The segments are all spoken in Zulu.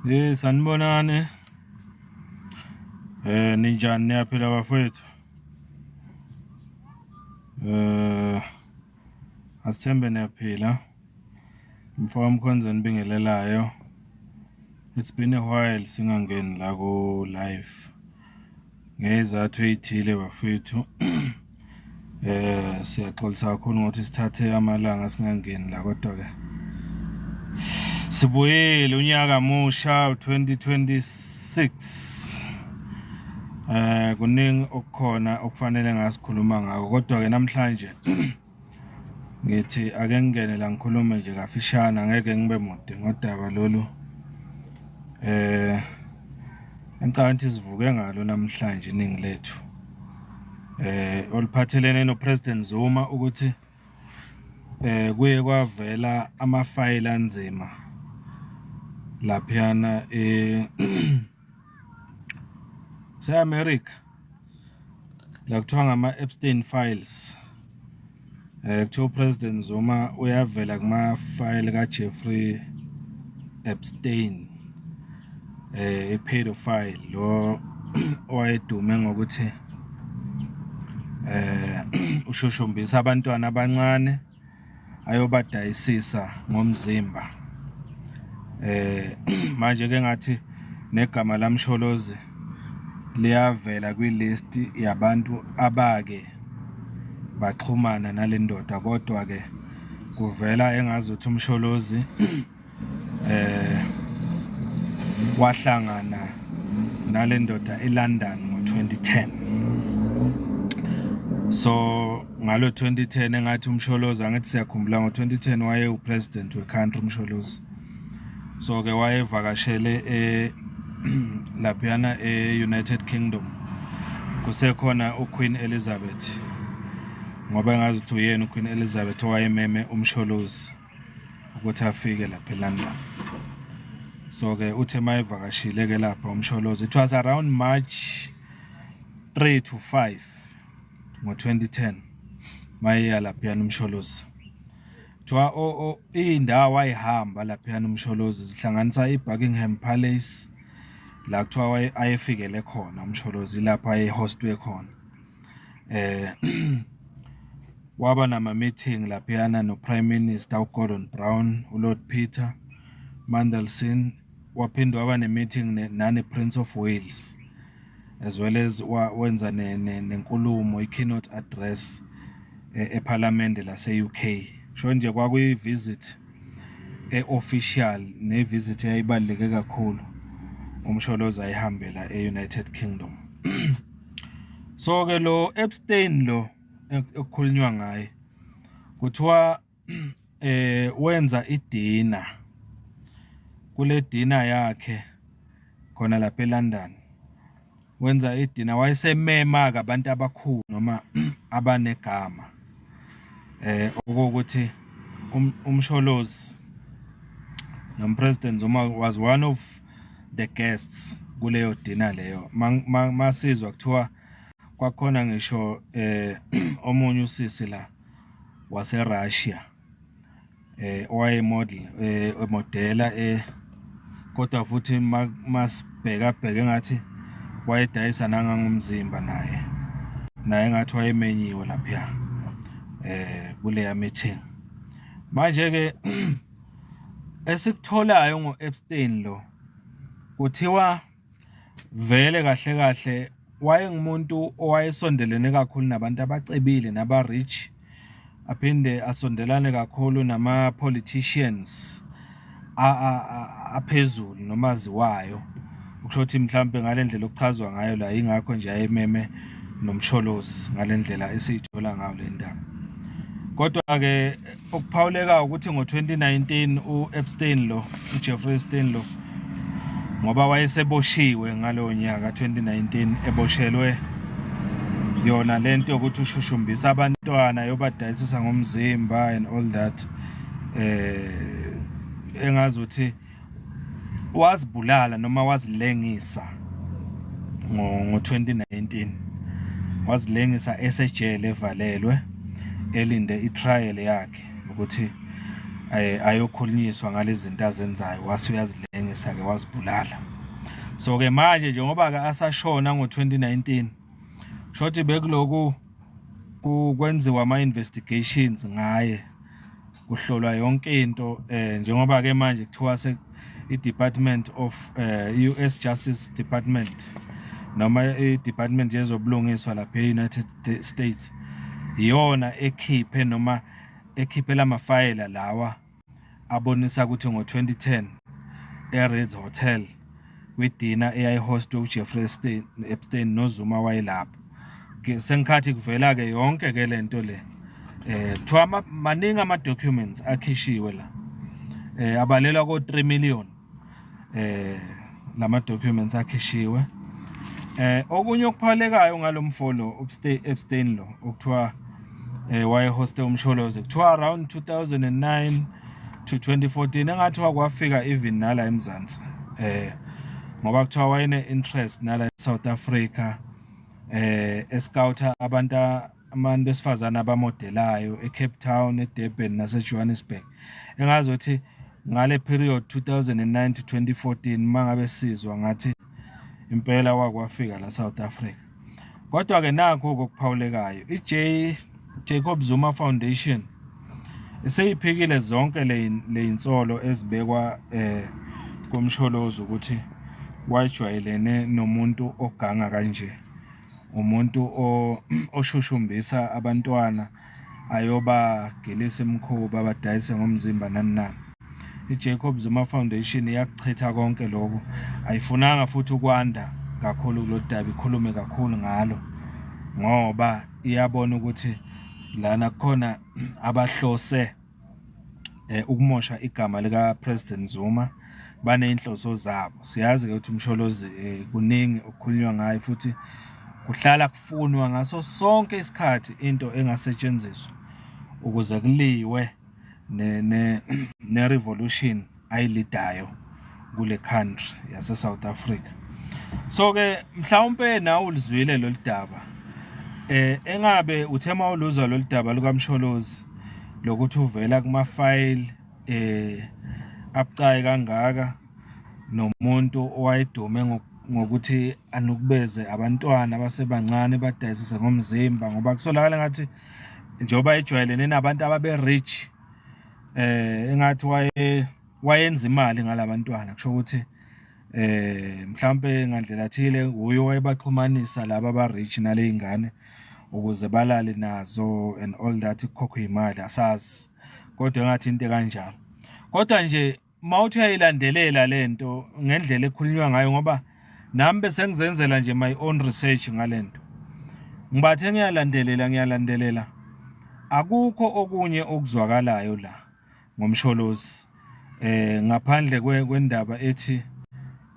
Sanibonani. Ninjani niyaphila bafowethu? Asithembe niyaphila. Mfowethu Mkhonzeni Bingelelayo. It's been a while singangeni la ku live. Ngezathu ezithile bafowethu. Siyaxolisa kakhulu ukuthi sithathe amalanga singangeni la kodwa ke sibuyele unyaka musha 2026. Kuningi okukhona okufanele ngasikhuluma ngako kodwa ke namhlanje ngithi ake ngingene la ngikhulume nje kafishana, ngeke ngibe mude ngodaba lolu. Ngicabanga ukuthi sivuke ngalo namhlanje iningi lethu. Oluphathelene no President Zuma ukuthi kuye kwavela amafayili anzima laphiyana se-America la kuthiwa ngama-Epstein files. Kuthiwa uPresident Zuma uyavela kuma-file kaJeffrey Epstein, i-pedophile lo owayedume ngokuthi ushushumbisa abantwana abancane ayobadayisisa ngomzimba. Manje ke ngathi negama laMsholozi liyavela kwilist yabantu abake baxhumana nale ndoda, kodwa ke kuvela engazuthi uMsholozi wahlangana nale ndoda eLondon ngo-2010. So ngalo 2010 engathi uMsholozi, angithi siyakhumbula ngo-2010 waye upresident we-country uMsholozi. So ke wayevakashele laphiyana e-United Kingdom kusekhona uQueen Elizabeth, ngoba engazuthi uyena uQueen Elizabeth owayememe uMsholozi ukuthi afike lapha eLondon. So ke uthe mayevakashile ke lapha uMsholozi, it was around March 3 to 5 ngo-2010 mayeya laphiyana uMsholozi. Kuthiwa indawo ayihamba laphiyana uMsholozi zihlanganisa iBuckingham Palace la kuthiwa ayefikele khona uMsholozi, lapha ayehostwe khona. Waba nama-meeting laphiyana no-Prime Minister uGordon Brown, uLord Peter Mandelson. Waphinde waba ne-meeting nane-Prince of Wales, as well as wenza nenkulumo, i-keynote address eParliament lase-UK. Sho nje kwakuyi-visit e-official ne-visit eyayibaluleke kakhulu uMsholozi ayihambela e-United Kingdom. So ke lo Epstein lo okukhulunywa ngaye kuthiwa wenza idina, kule dina yakhe khona lapha eLondon wenza idina, wayesemema-ke abantu abakhulu noma abanegama ukuthi uMsholozi nomPresident Zuma was one of the guests kuleyo dina leyo. Masizwa kuthiwa kwakhona ngisho omunye usisi la wase-Russia owayemodela kodwa futhi masibheka ngathi wayedayisa nangangomzimba, naye ngathi wayemenyiwe lapha kuleya meeting. Manje ke esikutholayo ngo-Epstein lo kuthiwa vele kahle kahle wayengumuntu owayesondelene kakhulu nabantu abacebile naba-rich, aphinde asondelane kakhulu nama-politicians aphezulu noma aziwayo. Ukusho ukuthi mhlawumbe ngale ndlela okuchazwa ngayo la ingakho nje ayememe noMsholozi ngale ndlela esiyithola ngayo le ndaba. Kodwa ke okuphawuleka ukuthi ngo-2019 uEpstein lo, uJeffrey Epstein lo, ngoba wayeseboshiwe ngalowo nyaka 2019, eboshelwe yona lento yokuthi ushushumbisa abantwana yobadayisisa ngomzimba and all that. Engazuthi wazibulala noma wazilengisa ngo-2019, wazilengisa esejele evalelwe elinde itrial yakhe ukuthi ayokhulunyiswa ngalezi zinto azenzayo wase uyazilengisa ke wazibulala. So ke manje njengoba ke asashona ngo2019 shothi bekuloku kwenziwa ama-investigations ngaye kuhlolwa yonke into njengoba ke manje kuthiwa i-Department of US Justice Department noma i-Department yezobulungiswa lapha e-United States iyona ekhipe lamafayela lawa abonisa ukuthi ngo2010 eReds Hotel kwidina eyayihostwe uJeffrey Epstein noZuma wayelapho. Sengikhathi kuvela ke yonke ke lento le kuthiwa maningi ama-documents akhishiwe la abalelwa ko3 million lama-documents akhishiwe. Okunye okuphawulekayo ngalomfolo Epstein lo okuthiwa wayehoste umsholozi kuthiwa around 2009 to 2014 engathiwa kwafika even nala eMzansi ngoba kuthiwa wayene-interest nala eSouth Africa escouta abantu besifazane abamodelayo eCape Town, eDurban naseJohannesburg. Engazothi ngale period 2009 to 2014 mangabe sizwa ngathi impela wakwafika la South Africa. Kodwa ke nakho okuphawulekayo Jacob Zuma Foundation seyiphikile zonke ley'nsolo ezibekwa kumsholozi ukuthi wajwayelene nomuntu oganga kanje, umuntu oshushumbisa abantwana ayobagilisa imkhuba badayise ngomzimba nani. iJacob Zuma Foundation yakuchitha konke lokho, ayifunanga futhi ukwanda kakhulu kulolu daba, ikhulume kakhulu ngalo ngoba iyabona ukuthi lana kukhona abahlose ukumosha igama lika President Zuma, baneyinhloso zabo. Siyazi ukuthi umsholozi kuningi okukhulunywa ngayo futhi kuhlala kufunwa ngaso sonke isikhathi into engasetshenziswa ukuze kuliwe ne-revolution ayilidayo kule country yase South Africa. So ke mhlawumbe nawe ulizwile lolu daba engabe uthema uluzwa lolu daba lukamsholozi lokuthi uvela kuma-file abucayi kangaka nomuntu owayedume ngokuthi anukubeze abantwana abasebancane badayisise ngomzimba ngoba kusolakala ngathi njengoba ejwayelene nabantu ababe-rich engathi wayenza imali ngalabantwana, kusho ukuthi mhlawumbe ngandlela thile uyo wayebaxhumanisa laba aba-rich naley'ngane ukuze balale nazo and all that, kukhokhwe imali asazi, kodwa engathi into kanjalo. Kodwa nje mawuthi uyayilandelela lento ngendlela ekhulunywa ngayo, ngoba nami bese ngizenzela nje my own research ngalento, ngibathe ngiyalandelela akukho okunye okuzwakalayo la ngomsholozi ngaphandle kwendaba ethi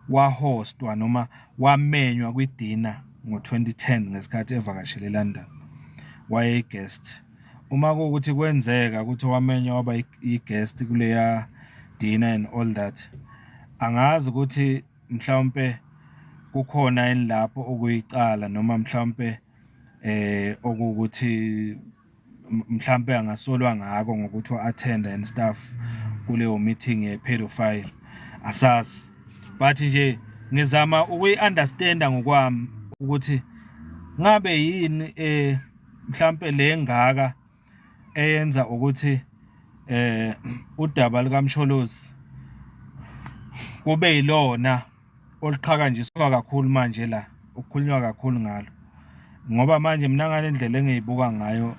wahostwa noma wamenywa kwidina ngo2010 ngesikhathi evakashele eLondon waye-guest. Uma kuwukuthi kwenzeka ukuthi wamenywa waba i-guest kuleya dinner and all that, angazi ukuthi mhlawumbe kukhona yini lapho okuyicala noma mhlawumbe okuwukuthi mhlawumbe angasolwa ngako ngokuthi wa-attenda and stuff kuleyo meeting ye-pedophile, asazi. But nje ngizama ukuyi-understanda ngokwami ukuthi ngabe yini mhlawumbe le ngaka eyenza ukuthi udaba lukamsholozi kube yilona oluqhakanjiswa kakhulu manje la, ukukhulunywa kakhulu ngalo, ngoba manje mina ngale ndlela engiyibuka ngayo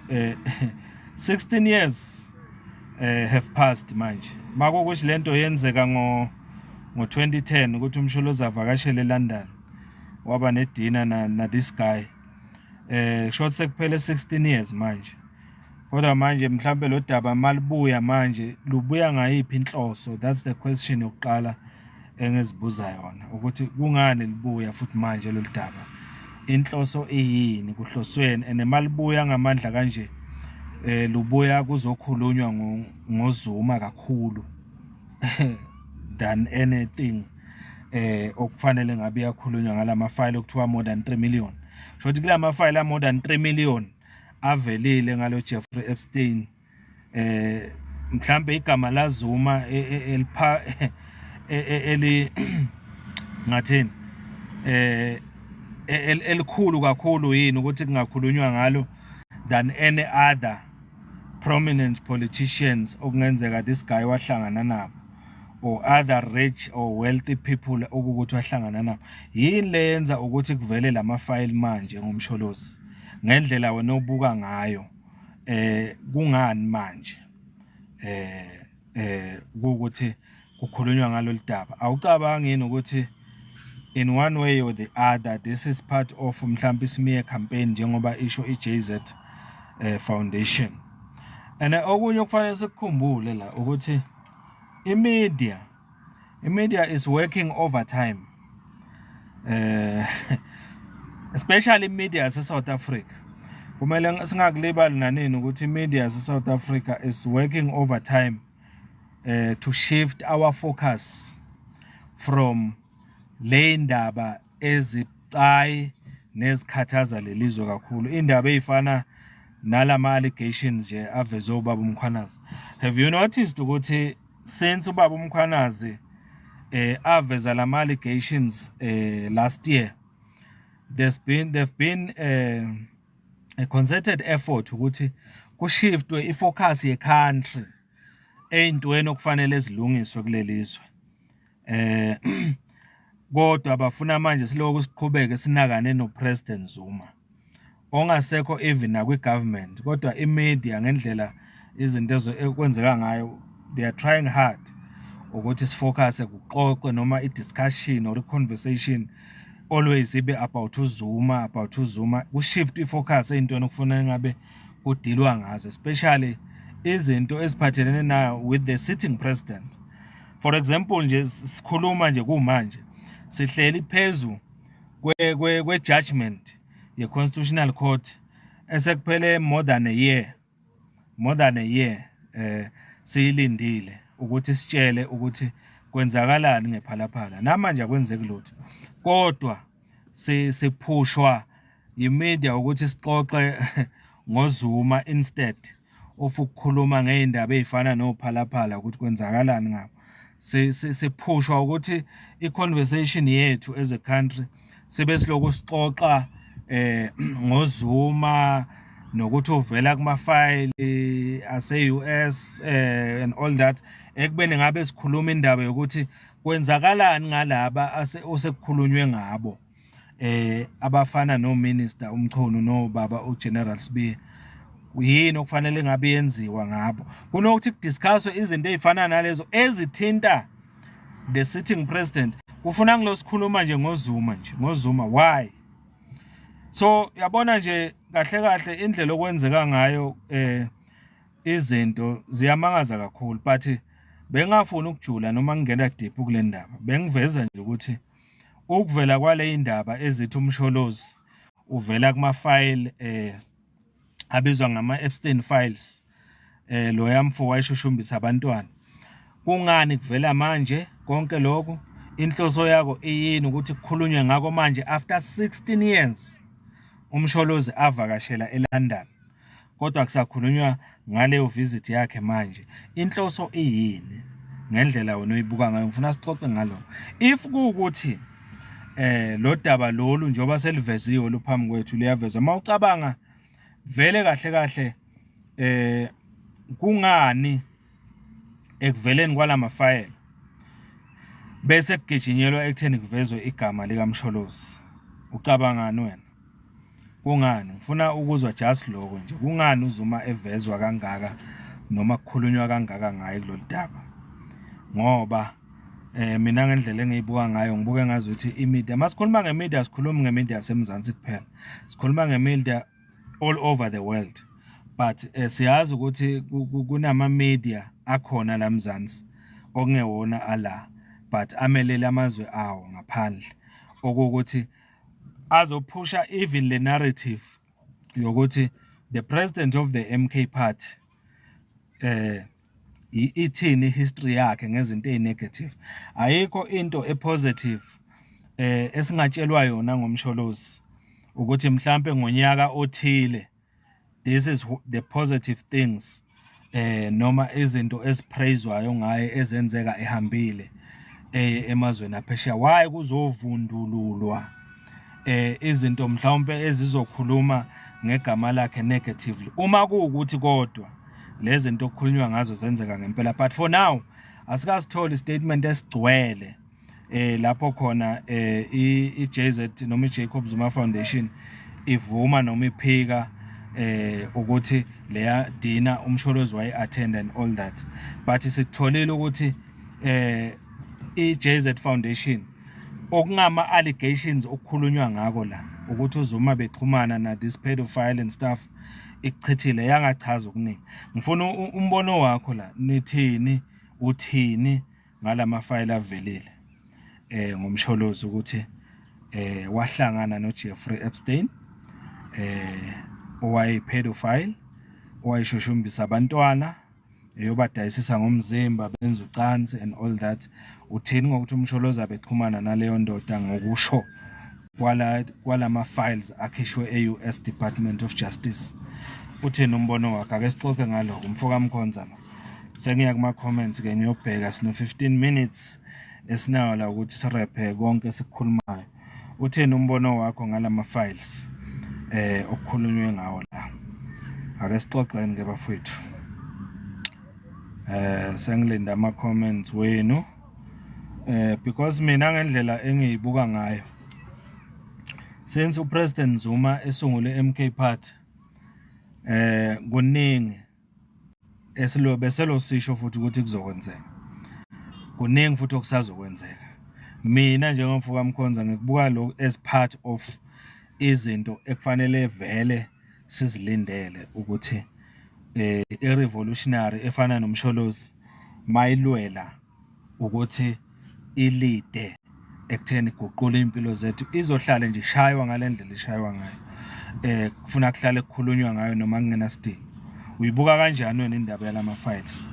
16 years have passed manje. Makukusho lento yenzeka ngo2010 ukuthi umsholozi avakashele eLondon waba nedina na this guy short sekuphele 16 years manje. Kodwa manje mhlawumbe lo daba malibuya manje lubuya ngayiphi inhloso? That's the question yokuqala engizibuza yona, ukuthi kungani libuya futhi manje lo daba, inhloso eyini, kuhlosweni, and malibuya ngamandla kanje lubuya kuzokhulunywa ngoZuma kakhulu than anything okufanele ngabe yakhulunywa ngalama file okuthiwa more than 3 million. Shothi kula mafile more than 3 million avelile ngalo Jeffrey Epstein mhlambe igama la Zuma elipha eli ngathini elikhulu kakhulu yini ukuthi kungakhulunywa ngalo than any other prominent politicians okungenzeka this guy wahlangana nabo or other rich or wealthy people okuthi wahlangana nabo yini lenza ukuthi kuvele lamafile manje ngomsholozi ngendlela wena obuka ngayo kungani manje ukuthi kukhulunywa ngalo lidaba awucabangi yini ukuthi in one way or the other this is part of mhlambe isimiye campaign njengoba isho iJZ Foundation and okunye okufanele sikukhumbule la ukuthi imedia is working overtime especially media yase South Africa kumele singakulibali nanini ukuthi media yase South Africa is working overtime to shift our focus from le ndaba ezicayi nezikhathaza lelizwe kakhulu indaba ezifana nalama allegations nje avezwe ubaba uMkhwanazi. Have you noticed ukuthi since ubaba uMkhwanazi aveza lama allegations last year there've been a concerted effort ukuthi kushiftwe ifocus ye country eyintweni okufanele ezilungiswe kulelizwe kodwa bafuna manje siloko siqhubeke sinakane no President Zuma ongasekho even na kwi government kodwa imedia ngendlela izinto ekwenzeka ngayo they are trying hard ukuthi sifocus kuxoxe noma idiscussion or conversation always ibe about uZuma kushift ifocus eyintweni okufuna ngabe kudilwa ngazo especially izinto eziphathelene na with the sitting president. For example nje sikhuluma nje kumanje sihleli phezulu kwe judgment ye Constitutional Court esekuphele more than a year siyilindile ukuthi sitshele ukuthi kwenzakalani ngephalaphala namanje akwenzeki lutho kodwa siphushwa yimedia ukuthi sixoxe ngoZuma instead of ukukhuluma ngeindaba ezifana nophalaphala ukuthi kwenzakalani ngabo siphushwa ukuthi i-conversation yethu as a country sibe siloko sixoxa ngoZuma nokuthi uvela kuma-file ase-US and all that ekubeni ngabe sikhuluma indaba yokuthi kwenzakalani ngalaba osekukhulunywe ngabo abafana no-Minister uMchunu nobaba uGeneral Sibiya yini okufanele ngabe yenziwa ngabo kunokuthi kudiscusswe izinto ezifana nalezo ezithinta the sitting president kufuna ngilo sikhuluma nje ngoZuma why so yabona nje kahle indlela okwenzeka ngayo izinto ziyamangaza kakhulu but bengafuni ukujula noma ngingena deep kule ndaba bengiveza nje ukuthi ukuvela kwale indaba ezithi umsholozi uvela kuma file abizwa ngama Epstein files lo yamfo wayishushumbisa abantwana kungani kuvela manje konke lokho inhloso yako iyini ukuthi kukhulunywe ngako manje after 16 years umsholozi avakashela eLondon kodwa kusakhulunywa ngaleyo visit yakhe manje inhloso iyini ngendlela wena uyibuka ngayo ngifuna sixoxe ngalo if kuukuthi lo daba lolu njoba seliveziwe luphambi kwethu liyavezwa mawucabanga vele kahle kungani ekuveleni kwalama file bese kugijinyelwa ekutheni kuvezwe igama lika Msholozi ucabangani wena kungani ngifuna ukuzwa just lokho nje kungani uZuma evezwa kangaka noma kukhulunywa kangaka ngaye kulolu daba ngoba mina ngendlela engiyibuka ngayo ngibuke ngazi ukuthi imedia masikhuluma ngemedia sikhuluma ngemedia yaseMzansi kuphela sikhuluma ngemedia all over the world but siyazi ukuthi kunama media akhona la eMzansi okungewona ala but amelele amazwe awo ngaphandle okuthi azophusha even the narrative yokuthi the president of the MK party ithini history yakhe ngezinto ezinegative ayikho into epositive esingatshelwa yona ngomsholozi ukuthi mhlambe ngonyaka othile this is the positive things noma izinto ezipraiswayo ngaye ezenzeka ehambile emazweni aphesheya. Why kuzovundululwa izinto mhlawumbe ezizokhuluma ngegama lakhe negatively uma kuwukuthi kodwa lezi zinto okukhulunywa ngazo zenzeka ngempela? But for now asikasitholi statement esigcwele lapho khona i-JZ noma i-Jacob Zuma Foundation ivuma noma iphika ukuthi leya dinner umsholozi waye-attend and all that. But sitholile ukuthi i-JZ Foundation okungama-allegations okukhulunywa ngako la ukuthi uZuma bexhumana na this pedophile and stuff ikuchithile yangachaza okuningi. Ngifuna umbono wakho la, nithini uthini ngalamafayile avelile ngomsholozi ukuthi wahlangana noJeffrey Epstein owayepedophile, owayeshushumbisa abantwana, eyobadayisisa ngomzimba, benza ucansi and all that. Uthini ngokuthi umsholozi abexhumana naleyo ndoda ngokusho kwalama files akhishwe e-US Department of Justice? Uthini umbono wakho? Ake sixoxe ngalokho mfoka Mkhonza. Sengiya kuma comments ke ngiyobheka, sino 15 minutes esinayo la ukuthi sirephe konke esikukhulumayo. Uthini umbono wakho ngalama files okukhulunywe ngawo la? Ake sixoxeni ke bafowethu. Sengilinda ama comments wenu because mina ngendlela engiyibuka ngayo, since uPresident Zuma esungule MK Party kuningi beselo sisho futhi ukuthi kuzokwenzeka, kuningi futhi okusazokwenzeka. Mina njengomfoka Mkhonza ngikubuka lo as part of izinto ekufanele vele sizilindele ukuthi i-revolutionary efana nomsholozi mayilwela ukuthi ilide ekutheni guqula impilo zethu, izohlala nje ishaywa ngalendlela ishaywa ngayo. Kufuna kuhlale kukhulunywa ngayo noma kungena sidingo. Uyibuka kanjani wena indaba yalama files?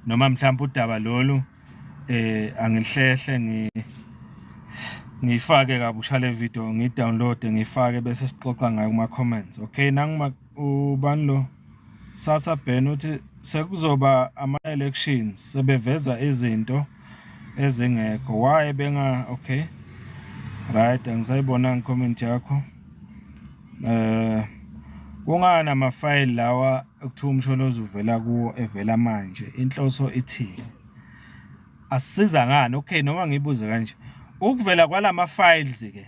Noma mhlawumbe udaba lolu angihlehle ngifake kabusha le video, ngidownload ngifake bese sixoxa ngayo kuma comments. Okay, nangu ubani lo Sasa Ben uthi sekuzoba ama elections, sebeveza izinto ezingekho. Why benga? Okay, right, angisayibona ngicomment yakho. Kungana ama file lawa ekuthiwa umsholozi uvela kuwo evela manje, inhloso ithini? Asisiza ngani? Okay, noma ngibuze kanje, ukuvela kwalama files ke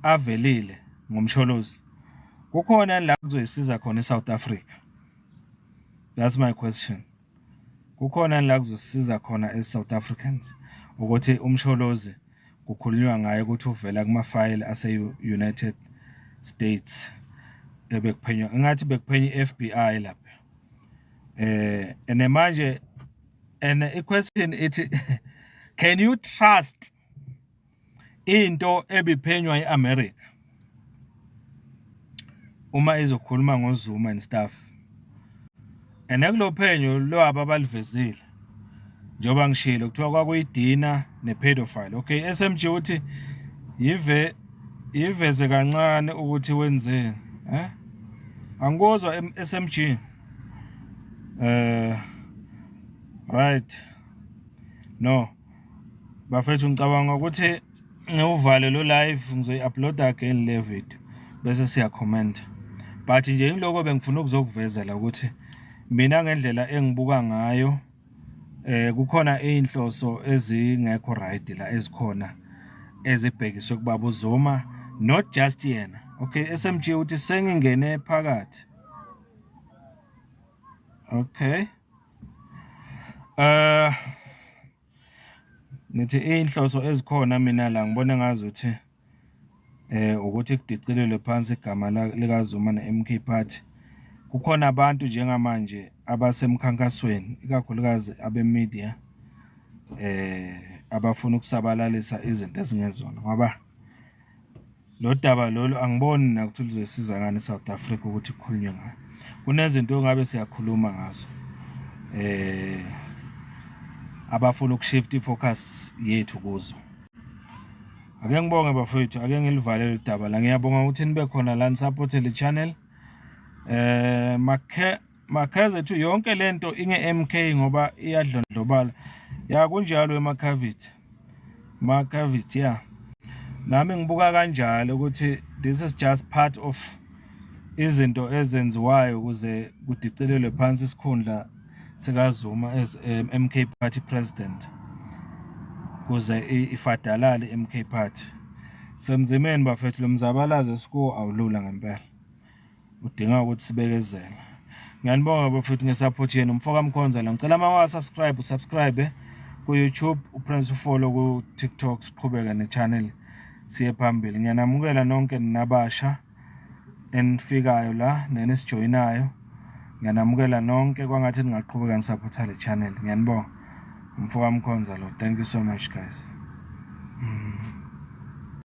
avelile ngomsholozi kukhona la kuzoyisiza khona eSouth Africa? That's my question. Kukhona la kuzosiza khona eSouth Africans ukuthi umsholozi kukhulunywa ngaye ukuthi uvela kuma file ase-United States ebekuphenywa ngathi bekuphenya FBI lapha. And manje a question ithi can you trust into ebiphenywa eAmerica uma izokhuluma ngoZuma and stuff? And ekulophenyo lo abalivezile njoba ngishilo kuthiwa kwakuyidina nepedophile. Okay, SMG uthi yiveze kancane ukuthi wenzeni, angozwa SMG. Right, no bafethu ngicabanga ukuthi ngiwuvale lo live ngizoyi-upload again le video bese siya comment. But nje ingiloko bengifuna ukuzokuvezela ukuthi mina ngendlela engibuka ngayo kukhona inhloso ezingekho right la ezikhona ezibhekiswe kubaba uZuma, not just yena. Okay, SMG uthi sengingene phakathi. Okay, nithi inhloso ezikhona mina la ngibona ngazi ukuthi ukuthi kudicilelwe phansi igama lika Zuma ne-MK Party. Kukhona abantu njengamanje abasemkhankasweni ikakhulukazi abemedia abafuna ukusabalalisa izinto ezingezona, ngoba lo daba lolu angiboni nakuthi luzosiza ngani eSouth Africa ukuthi kukhulunywe ngayo. Kunezinto ngabe siyakhuluma ngazo abafuna ukushift ifocus yethu kuzo. Ake ngibonge bafowethu, ake ngilivalele udaba la. Ngiyabonga ukuthi nibe khona la, nisupport le channel. Makhaza thu yonke lento inge MK ngoba iyadlondlobala ya kunjalo eMakhavit ya nami ngibuka kanjalo ukuthi this is just part of izinto ezenziwayo ukuze kudicelelwe phansi isikhundla sikaZuma as MK Party president kuze ifadalale MK Party. Semzimeni bafethu lo mzabalazo esikuwo awulula ngempela. Udinga ukuthi sibekezele. Ngiyanibonga bafethu ngesupport yenu. Mfoka Mkhonza la ngicela uma subscribe ku YouTube, upress ufollow ku TikTok siqhubeka ne-channel siye phambili. Ngiyanamukela nonke ninabasha enifikayo la nenisijoyinayo. Ngiyanamukela nonke kwangathi ningaqhubeka nisupport le channel. Ngiyanibonga. Mfoka Mkhonza lo. Thank you so much guys.